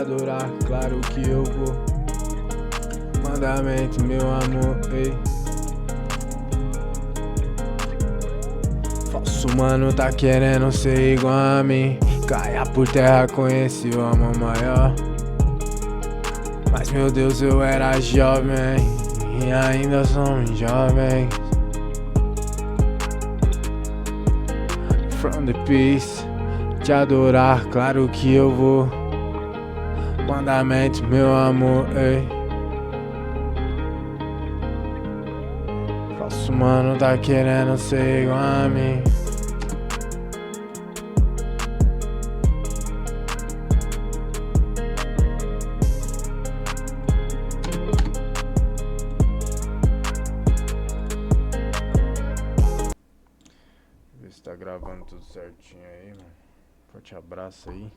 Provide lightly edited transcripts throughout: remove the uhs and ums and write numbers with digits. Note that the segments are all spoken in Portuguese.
adorar, claro que eu vou. Mandamento, meu amor, ei. Falso mano tá querendo ser igual a mim. Caia por terra, conheci o amor maior. Mas meu Deus, eu era jovem e ainda somos jovens. From the peace, te adorar, claro que eu vou. Mandamento, meu amor, ei. Falso mano tá querendo ser igual a mim. Vê se tá gravando tudo certinho aí, mano. Forte abraço aí.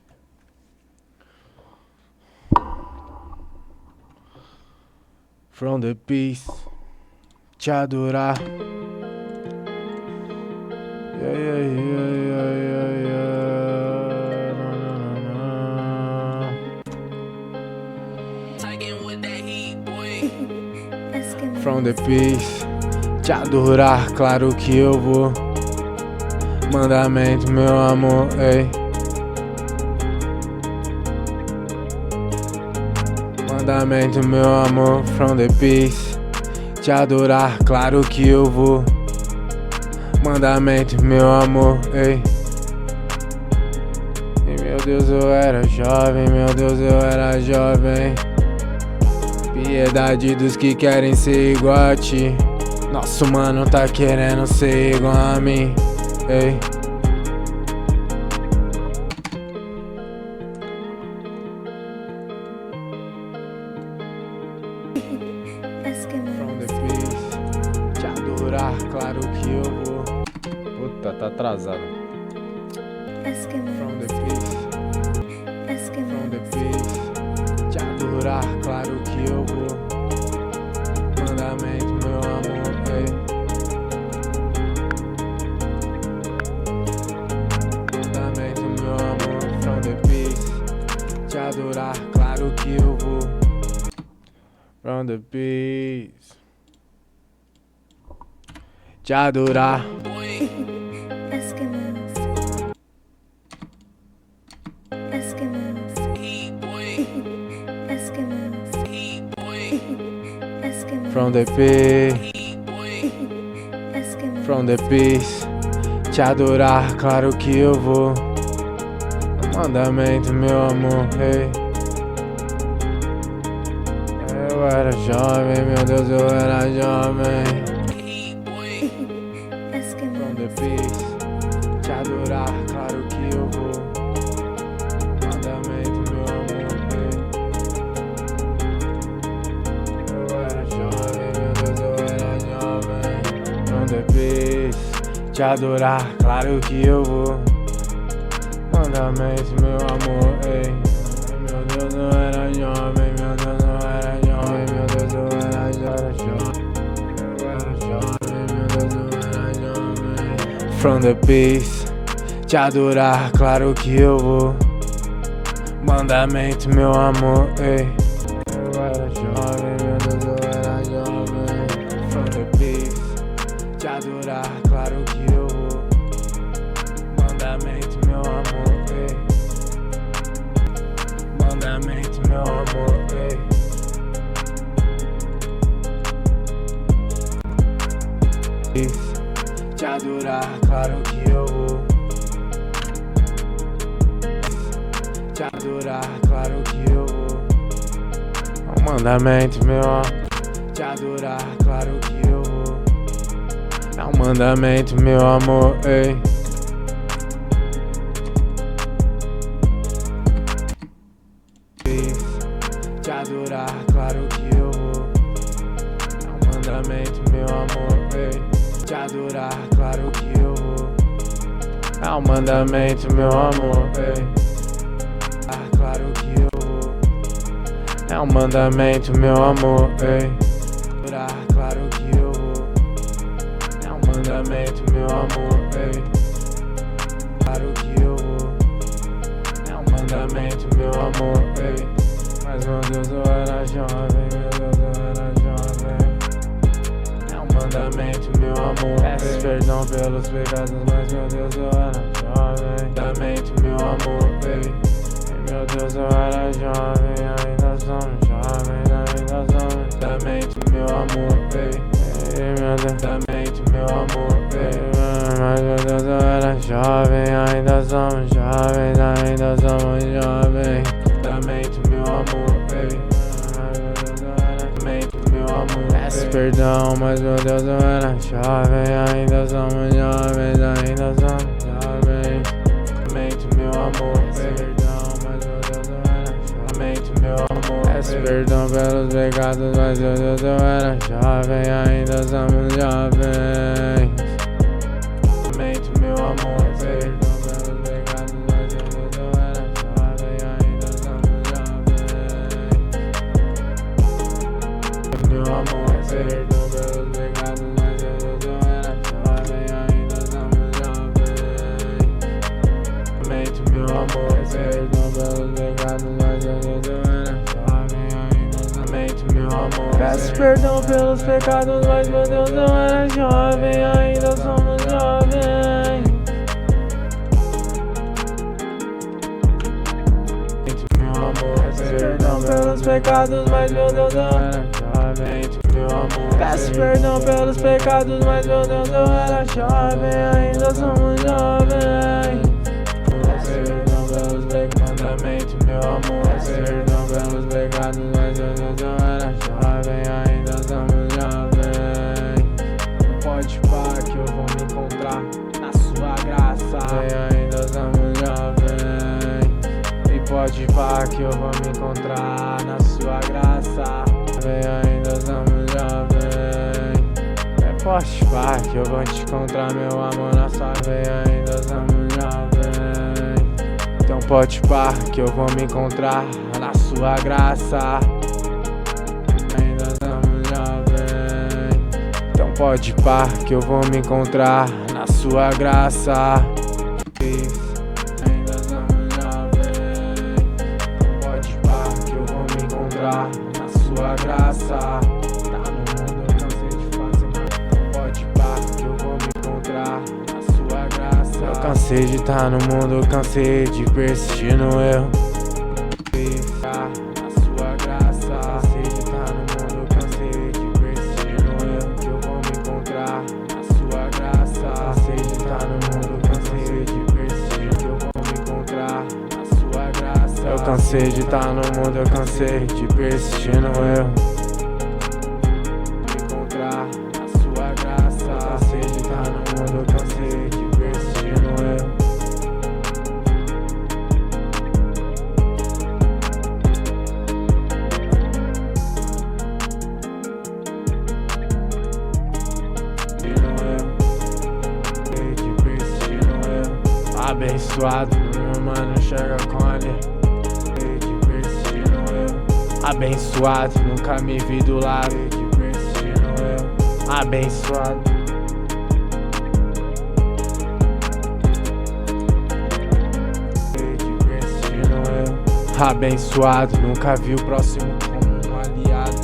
From the peace, te adorar. Yeah, yeah, yeah, yeah, yeah, yeah. Na, na, na, na. From the peace, te adorar, claro que eu vou. Mandamento, meu amor, ei. Mandamento, meu amor, from the peace, te adorar, claro que eu vou. Mandamento, meu amor, ei. E meu Deus, eu era jovem, meu Deus, eu era jovem. Piedade dos que querem ser igual a ti. Nosso mano tá querendo ser igual a mim, ei. From the peace, te adorar, claro que eu vou. Puta, tá atrasado. From the peace, from the peace, te adorar, claro que eu vou. Mandamento, meu amor, ei. Mandamento, meu amor, from the peace, te adorar, claro que eu vou. From the peace, te adorar. From the peace, from the peace, te adorar, claro que eu vou. Mandamento, meu amor, ei. Eu era jovem, meu Deus, eu era jovem. From the peace, te adorar, claro que eu vou. Mandamento, meu amor, ei. Eu era jovem, meu Deus, eu era jovem. From the peace, te adorar, claro que eu vou. Mandamento, meu amor, ei. Meu Deus, eu era jovem, meu Deus, eu era jovem, meu Deus, eu era jovem. Eu era jovem, meu Deus, eu era jovem. From the peace, te adorar, claro que eu vou. Mandamento, meu amor, ei. Eu era jovem, meu Deus, eu era jovem. From the peace, te adorar, claro que eu vou. Mandamento, meu amor, ei. Mandamento, meu amor, ei. Te adorar, claro que eu vou. Te adorar, claro que eu vou. É um mandamento, meu amor. Te adorar, claro que eu vou. É um mandamento, meu amor, ei. Te adorar, claro que eu vou. É um mandamento, meu amor, ei. Te adorar, claro que eu vou. É um mandamento, meu amor, ei. Ah, claro que eu vou. É um mandamento, meu amor, ei. Adorar, claro que eu vou. É um mandamento, meu amor, ei. Claro que eu vou. É um mandamento, meu amor, ei. Mas meu Deus, eu era jovem, meu Deus, eu era jovem. É um mandamento, meu amor. Peço perdão pelos pecados, mas meu Deus, eu era jovem. Mandamento, meu amor, baby. Meu Deus, eu era jovem, ainda somos jovens, ainda somos. Mandamento, meu amor, baby. Meu Deus, mandamento, meu amor, baby. Mas meu Deus, eu era jovem, ainda somos jovens, ainda somos jovens. Mandamento, meu amor, baby. Mandamento, meu amor. Peço perdão, mas meu Deus, eu era jovem, ainda somos jovens, ainda somos jovens. Mandamento, meu amor, baby. Meu amor, peço perdão pelos pecados, mas meu Deus, eu era jovem, ainda somos jovens. Mente, meu amor, perdão pelos pecados, mas meu Deus, eu era jovem, ainda somos jovens. Meu amor, perdão pelos pecados, mas meu Deus, eu era jovem, ainda somos jovens. Mente, meu amor, perdão pelos pecados, mas meu Deus, eu peço perdão pelos pecados, mas meu Deus, eu era jovem, ainda somos jovens. Meu amor, peço perdão pelos pecados, mas meu Deus, eu era jovem. Meu amor, peço perdão pelos pecados, mas meu Deus, eu era jovem, ainda somos jovens. Peço perdão pelos pecados, meu amor, peço perdão pelos pecados, mas meu Deus, eu era jovem, ainda somos jovens. Pode parar que eu vou me encontrar na sua graça, ainda somos jovens. E pode parar que eu vou me encontrar na sua graça, ainda somos jovens. Pode parar que eu vou te encontrar, meu amor, na sua veia, ainda somos jovens. Então pode parar que eu vou me encontrar na sua graça, ainda somos jovens. Então pode parar que eu vou me encontrar na sua graça, ainda somos jovens. Então pode parar que eu vou me encontrar na sua graça. Tá no mundo, eu cansei de fazer mais. Então pode parar que eu vou me encontrar na sua graça. Eu cansei de estar no mundo, eu cansei de persistir no erro. Na sua graça, cansei de estar no mundo, eu cansei de persistir no erro. Que eu vou me encontrar na sua graça. Cansei de estar no mundo, eu cansei de persistir. Que eu vou me encontrar na sua graça. Eu cansei de estar no mundo, eu cansei de persistir no erro. Me encontrar na sua graça. Eu cansei de estar no mundo, eu cansei de persistir no erro. Abençoado, meu mano, enxerga cone. Abençoado, nunca me vi do lado. Abençoado. Abençoado, nunca vi o próximo como um aliado.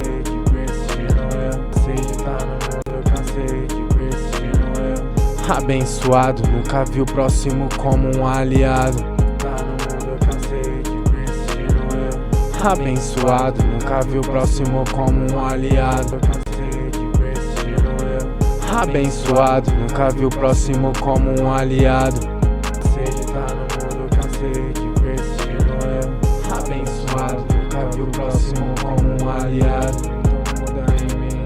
Cansei de estar no mundo, eu cansei de persistir no erro. Abençoado, nunca vi o próximo como um aliado. Tá no mundo, eu cansei de persistir no erro. Abençoado, nunca vi o próximo como um aliado. Cansei de persistir no erro. Abençoado, nunca vi o próximo como um aliado. Cansei de estar no mundo, eu cansei de persistir no erro. Abençoado, nunca vi o próximo como um aliado. Então muda em mim.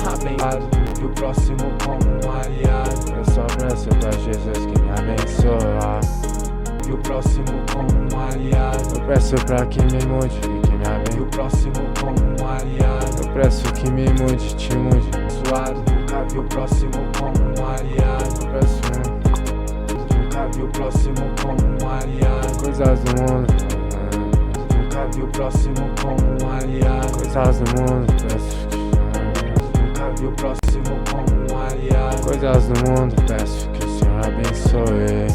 Abençoado, e o próximo como um aliado. Eu só peço pra Jesus que me abençoe. E o próximo como um aliado. Eu peço pra que me mude e que me abençoe. E o próximo como um aliado. Eu peço que me mude, te mude. Suado, nunca vi o próximo como um aliado. Eu peço, nunca vi o próximo como um aliado. Coisas do mundo, nunca vi o próximo como um aliado. Coisas do mundo, peço. Nunca vi o próximo como um aliado. Coisas do mundo, peço que o Senhor abençoe.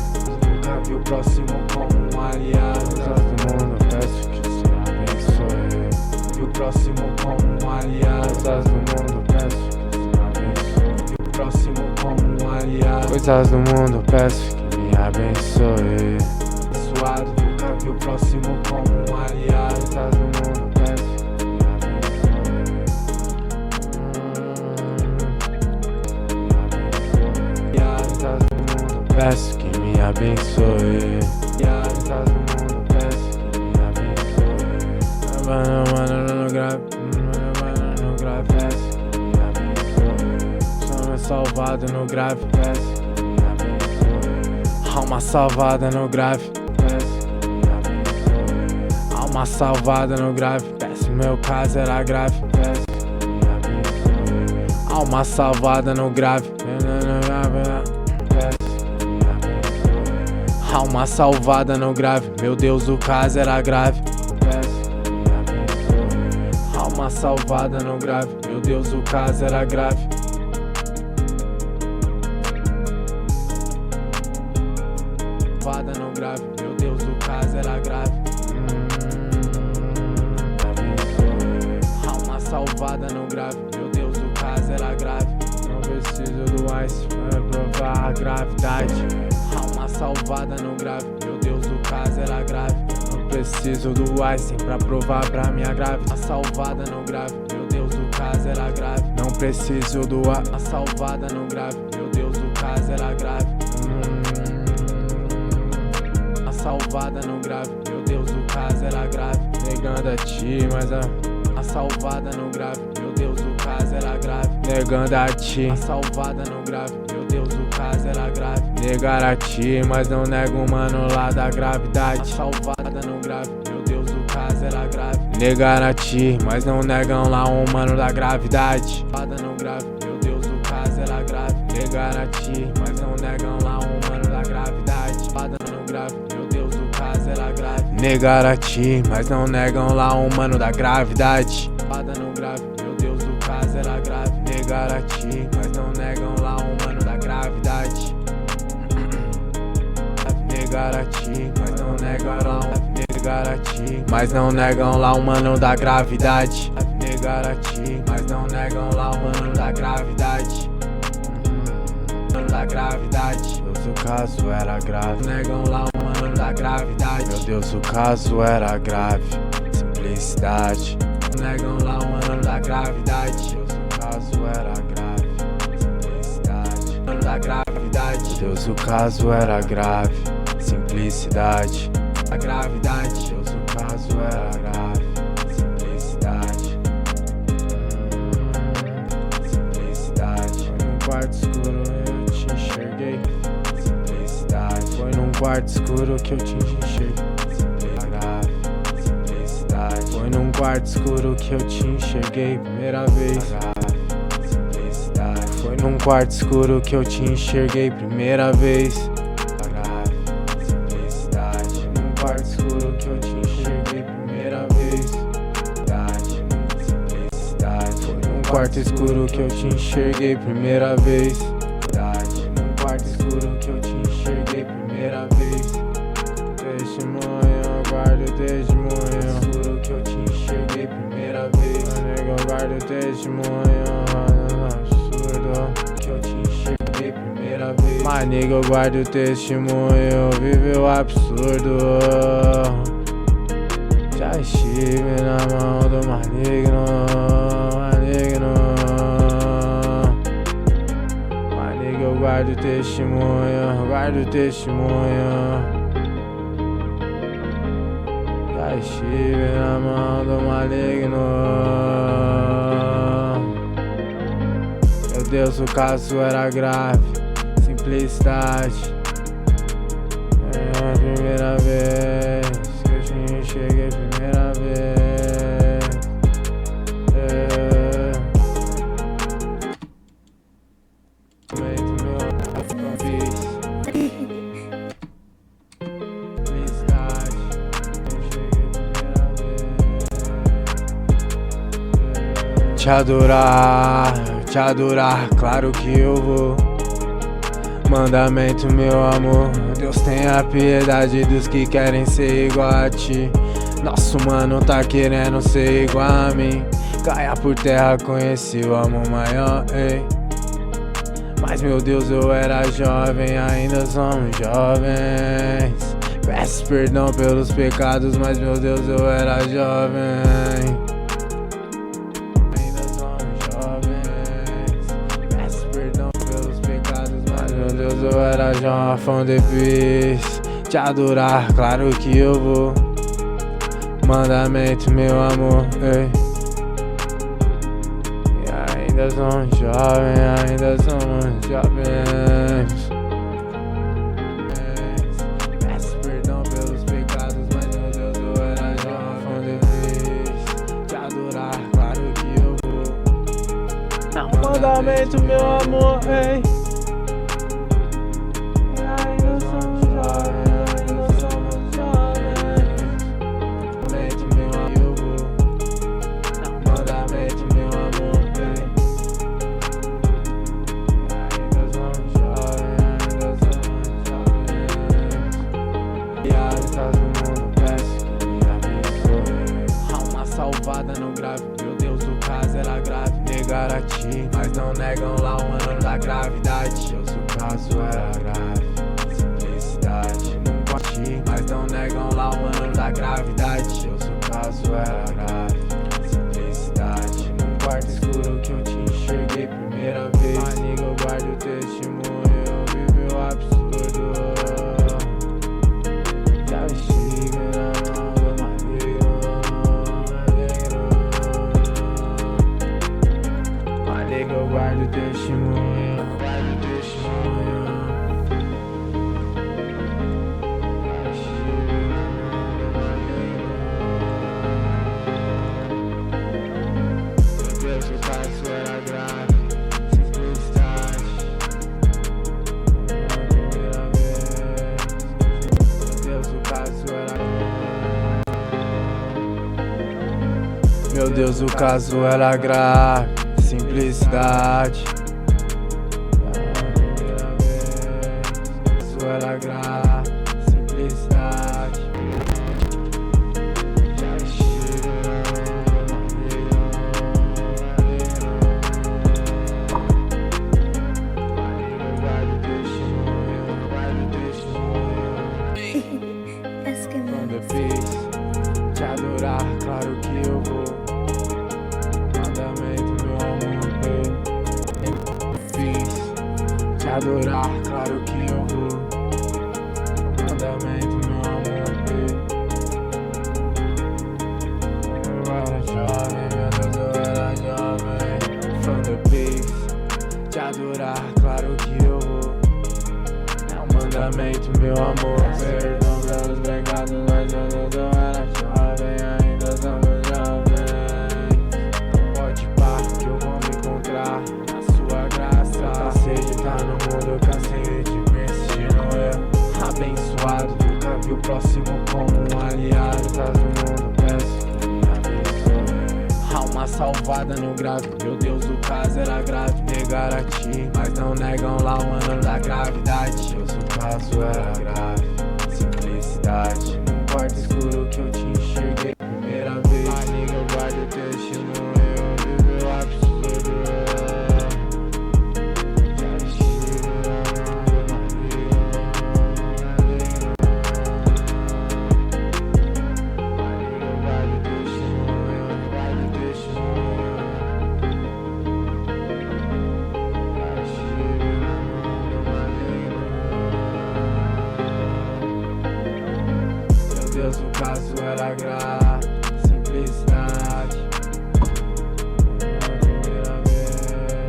Nunca nunca vi o próximo como um aliado. Coisas do mundo, peço que o Senhor abençoe. Vi o próximo como um aliado. Coisas do mundo, peço que o Senhor abençoe. Vi o próximo como um aliado. Coisas do mundo, peço que me abençoe. Abençoado, nunca vi o próximo como um aliado. Coisas do mundo, peço que me abençoe. Peço que me abençoe. Coisas do mundo, peço que me abençoe. Mano, no grave, no grave, peço que me abençoe. Sou salvado no grave, peço que me abençoe. Alma salvada no grave, peço que me abençoe. Alma salvada no grave, peço, meu caso era grave, peço que me abençoe. Alma salvada no grave, alma salvada no grave, meu Deus, o caso era grave. Peço que me abençoe. Alma salvada no grave, meu Deus, o caso era grave. Salvada no grave, meu Deus, o caso era grave. Alma salvada no grave, meu Deus, o caso era grave. Não preciso do ice para provar a gravidade. Alma salvada no grave, meu Deus, o caso era grave. Não preciso do Einstein pra provar pra minha grave. A salvada no grave, meu Deus, o caso era grave. Não preciso do a salvada no grave, meu Deus, o caso era grave. A salvada no grave, meu Deus, o caso era grave. Negando a ti, mas a salvada no grave, meu Deus, o caso era grave. Negando a ti, a salvada no grave, meu Deus, o caso era grave. Negar a ti, mas não nego o mano lá da gravidade. A salvada no grave, meu Deus, o caso era grave. Negar a ti, mas não negam lá o mano da gravidade. Salvada no grave, meu Deus, o caso era grave. Negar a ti, mas não negam lá o mano da gravidade. Salvada no grave, meu Deus, o caso era grave. Negar a ti, mas não negam lá o mano da gravidade. Salvada no grave, meu Deus, o caso era grave. Negar a ti, mas não negam lá o mano da gravidade. Negar a ti, mas não negam lá negar a ti, mas não negam lá o mano da gravidade. Negar a ti, mas não negam lá o mano da gravidade. Mano da gravidade. Meu Deus, o caso era grave. Negam lá o mano da gravidade. Meu Deus, o caso era grave. Simplicidade. Negam lá o mano da gravidade. Meu Deus, o caso era grave. Simplicidade. Mano da gravidade. Meu Deus, o caso era grave. Simplicidade. A gravidade. Deus, o caso era grave. Simplicidade. Simplicidade. Foi num quarto escuro eu te enxerguei. Simplicidade. Foi num quarto escuro que eu te enxerguei. Simplicidade. Simplicidade. Foi num quarto escuro que eu te enxerguei primeira vez. Simplicidade. Foi num quarto escuro que eu te enxerguei primeira vez. Quarto escuro que eu te enxerguei primeira vez. Foi num quarto escuro que eu te enxerguei primeira vez. Num quarto escuro que eu te enxerguei primeira vez. Testemunho, eu guardo testemunho. Escuro que eu te enxerguei primeira vez. Nega, eu guardo testemunho. Absurdo que eu te enxerguei primeira vez. Mas nega, eu guardo testemunho. Vive o absurdo. Já estive na mão do maligno. Maligno. Mas nega, eu guardo testemunho. Guardo testemunho. Já estive na mão do maligno. Meu Deus, o caso era grave. Simplicidade. É a primeira vez que eu te enxerguei primeira vez. Momento meu fiz. Simplicidade. Eu cheguei primeira vez. Te adorar, claro que eu vou. Mandamento, meu amor, Deus tenha piedade dos que querem ser igual a ti. Nosso mano tá querendo ser igual a mim. Caia por terra, conheci o amor maior, ei. Mas meu Deus, eu era jovem, ainda somos jovens. Peço perdão pelos pecados, mas meu Deus, eu era jovem. Ainda somos jovens. Peço perdão pelos pecados, mas meu Deus, eu era jovem. From the peace, te adorar, claro que eu vou. Mandamento, meu amor, ei. Ainda somos jovens, ainda somos jovens. Peço perdão pelos pecados, mas meu Deus, eu era jovem. Te adorar, claro que eu vou. É um mandamento, meu amor, ei. Ainda somos jovens, ainda somos jovens. Mandamento, meu amor, eu vou. Mandamento, meu amor. Alma salvada não grave, meu Deus, o caso era grave. Negar a ti, mas não negam lá o ano da gravidade. Deus, o caso era grave. Simplicidade, não bati, mas não negam lá o ano da gravidade. Deus, o caso era grave. Simplicidade, num quarto escuro que eu te enxerguei primeira vez. Amiga, eu guardo o testemunho, eu vivi o absurdo. Eu guardo testemunho, eu guardo testemunho. Meu Deus, o caso era grave. Simplicidade. Primeira vez. Meu Deus, o caso era grave. Meu Deus, o caso era grave. Simplicidade. Primeira vez. Isso era grave. Simplicidade. Já estive eu guardo testemunho, eu guardo testemunho. From the peace, te adorar, claro que eu vou. Te adorar, claro que eu vou. Mandamento, meu amor, eu era jovem, meu Deus, eu era jovem. From the peace, te adorar, claro que eu vou. É um mandamento, meu amor. Perdão pelos pecados, mas meu Deus, eu era jovem, ainda somos jovens. Pode parar que eu vou me encontrar na sua graça. Cansei de estar no mundo, cansei de persistir no erro. Abençoado, nunca vi o próximo como um aliado. Traz o mundo, peço que me abençoe. Alma salvada no grave, meu Deus, o caso era grave. Negar a ti, mas não negam lá o ano da gravidade. Deus, o caso era grave. Simplicidade, num quarto escuro que eu te enxerguei primeira vez. Amiga, eu guardo o testemunho, eu vivi o absurdo. Deus, o caso era grave. Simplicidade. Primeira vez.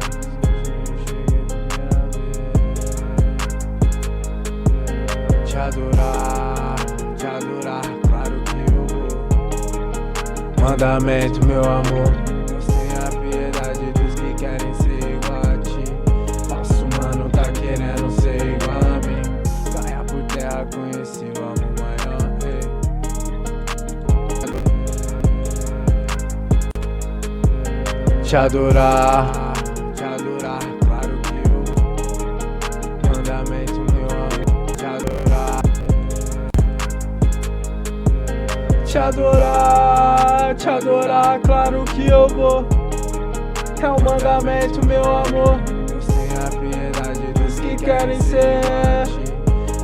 Cheguei primeira vez. Te adorar, claro que eu vou. Mandamento, meu amor. Deus tenha piedade dos que querem ser igual a ti. Nosso mano tá querendo ser igual a mim. Caia por terra, conheci o amor maior. Te adorar, claro que eu vou. Mandamento, meu amor. Te adorar. te adorar, claro que eu vou. É um mandamento, meu amor. Deus tenha piedade dos que querem ser.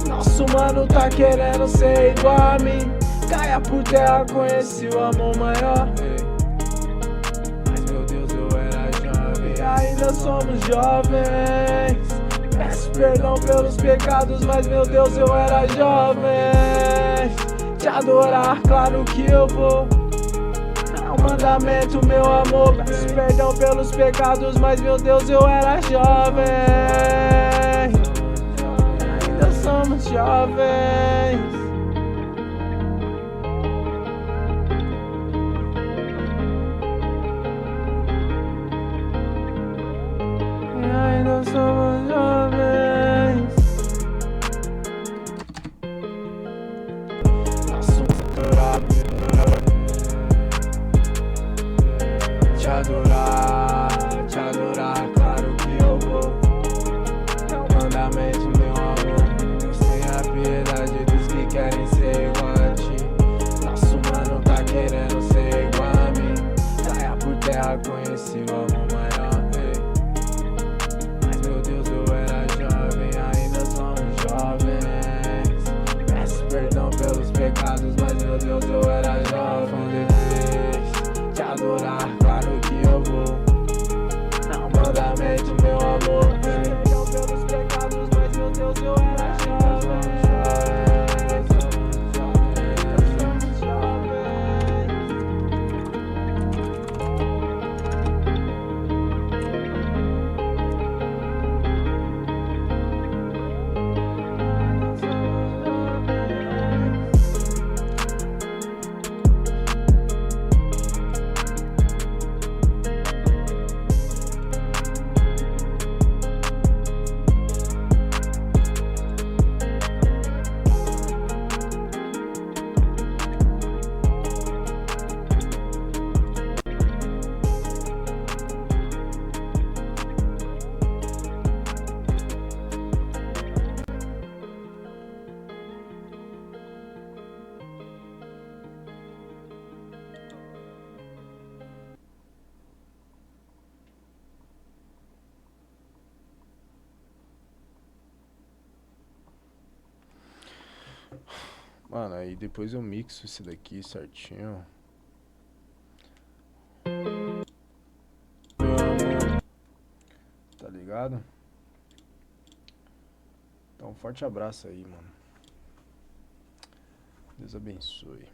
Nosso mano tá querendo ser igual a mim. Caia por terra, conheci o amor maior. Mas meu Deus, eu era jovem. E ainda somos jovens. Peço perdão pelos pecados, mas meu Deus, eu era jovem. Te adorar, claro que eu vou. É um mandamento, meu amor. Peço perdão pelos pecados, mas meu Deus, eu era jovem. Ainda somos jovens. Ainda somos jovens. Nosso te adorar, claro que eu vou. É um mandamento, meu amor. Deus tenha piedade dos que querem ser igual a ti. Nosso mano tá querendo ser igual a mim. Caia por terra, conheci o amor maior. Mas meu Deus, eu era jovem, ainda somos jovens. Peço perdão pelos pecados, mas meu Deus, eu era jovem. Te adorar, claro que eu vou. É um mandamento, meu amor. Perdão pelos pecados, mas meu Deus, eu era jovem. Somos jovens. Mano, aí depois eu mixo esse daqui certinho. Tá ligado? Então, um forte abraço aí, mano. Deus abençoe.